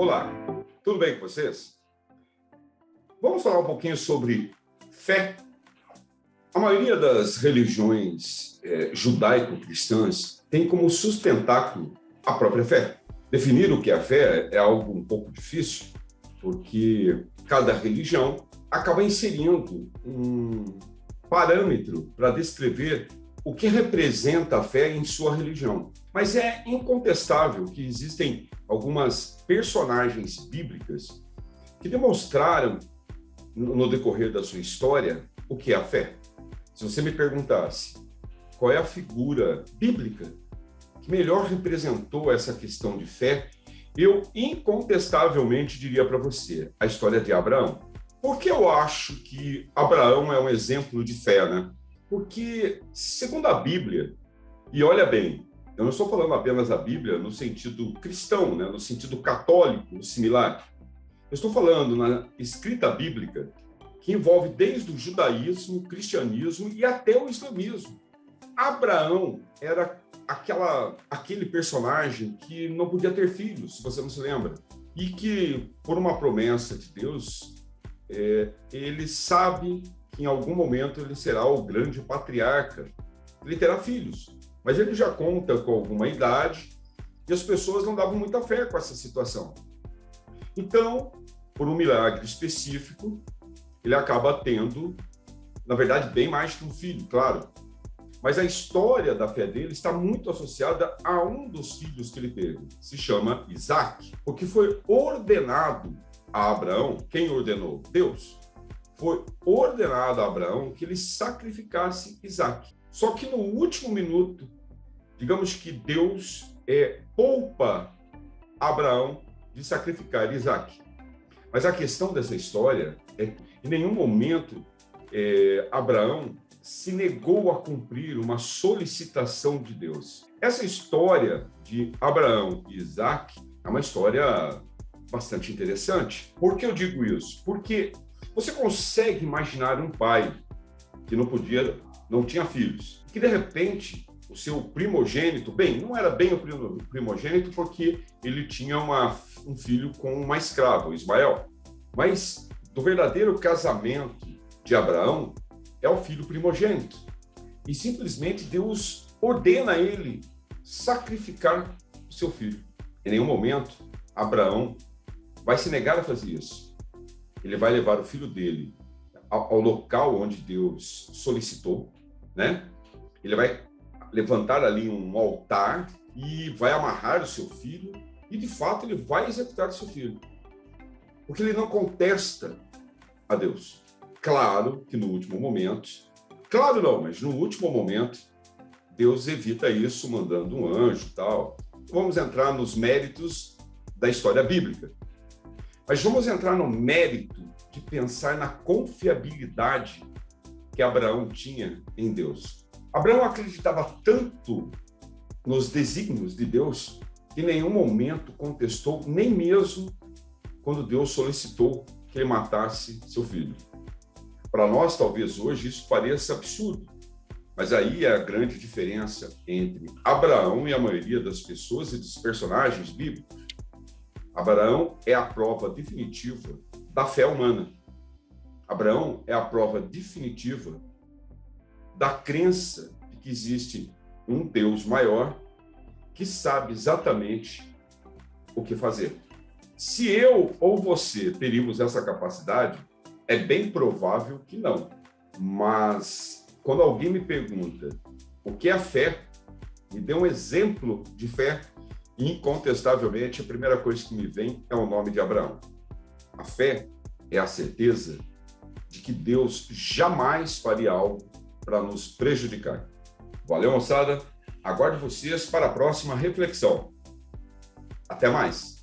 Olá, tudo bem com vocês? Vamos falar um pouquinho sobre fé. A maioria das religiões judaico-cristãs tem como sustentáculo a própria fé. Definir o que é a fé é algo um pouco difícil, porque cada religião acaba inserindo um parâmetro para descrever o que representa a fé em sua religião. Mas é incontestável que existem algumas personagens bíblicas que demonstraram, no decorrer da sua história, o que é a fé. Se você me perguntasse qual é a figura bíblica que melhor representou essa questão de fé, eu incontestavelmente diria para você a história de Abraão. Por que eu acho que Abraão é um exemplo de fé, né? Porque, segundo a Bíblia, e olha bem, eu não estou falando apenas da Bíblia no sentido cristão, né? No sentido católico, similar. Eu estou falando na escrita bíblica, que envolve desde o judaísmo, o cristianismo e até o islamismo. Abraão era aquele personagem que não podia ter filhos, se você não se lembra, e que, por uma promessa de Deus, ele sabe que em algum momento ele será o grande patriarca, ele terá filhos, mas ele já conta com alguma idade e as pessoas não davam muita fé com essa situação. Então, por um milagre específico, ele acaba tendo, na verdade, bem mais que um filho, claro. Mas a história da fé dele está muito associada a um dos filhos que ele teve. Se chama Isaac, porque foi ordenado a Abraão. Quem ordenou? Deus. Foi ordenado a Abraão que ele sacrificasse Isaac. Só que no último minuto, digamos que Deus poupa Abraão de sacrificar Isaac. Mas a questão dessa história é que em nenhum momento Abraão se negou a cumprir uma solicitação de Deus. Essa história de Abraão e Isaac é uma história bastante interessante. Por que eu digo isso? Porque você consegue imaginar um pai que não tinha filhos, que de repente o seu primogênito, não era bem o primogênito porque ele tinha um filho com uma escrava, Ismael, mas do verdadeiro casamento de Abraão é o filho primogênito. E simplesmente Deus ordena a ele sacrificar o seu filho. Em nenhum momento Abraão vai se negar a fazer isso. Ele vai levar o filho dele ao local onde Deus solicitou, né? Ele vai levantar ali um altar e vai amarrar o seu filho e, de fato, ele vai executar o seu filho. Porque ele não contesta a Deus. Claro que no último momento, mas no último momento, Deus evita isso mandando um anjo e tal. Vamos entrar nos méritos da história bíblica. Mas vamos entrar no mérito de pensar na confiabilidade que Abraão tinha em Deus. Abraão acreditava tanto nos desígnios de Deus que em nenhum momento contestou, nem mesmo quando Deus solicitou que ele matasse seu filho. Para nós, talvez hoje, isso pareça absurdo, mas aí é a grande diferença entre Abraão e a maioria das pessoas e dos personagens bíblicos. Abraão é a prova definitiva da fé humana. Abraão é a prova definitiva da crença de que existe um Deus maior que sabe exatamente o que fazer. Se eu ou você teríamos essa capacidade, é bem provável que não. Mas quando alguém me pergunta o que é a fé, me dê um exemplo de fé, incontestavelmente, a primeira coisa que me vem é o nome de Abraão. A fé é a certeza de que Deus jamais faria algo para nos prejudicar. Valeu, moçada. Aguardo vocês para a próxima reflexão. Até mais.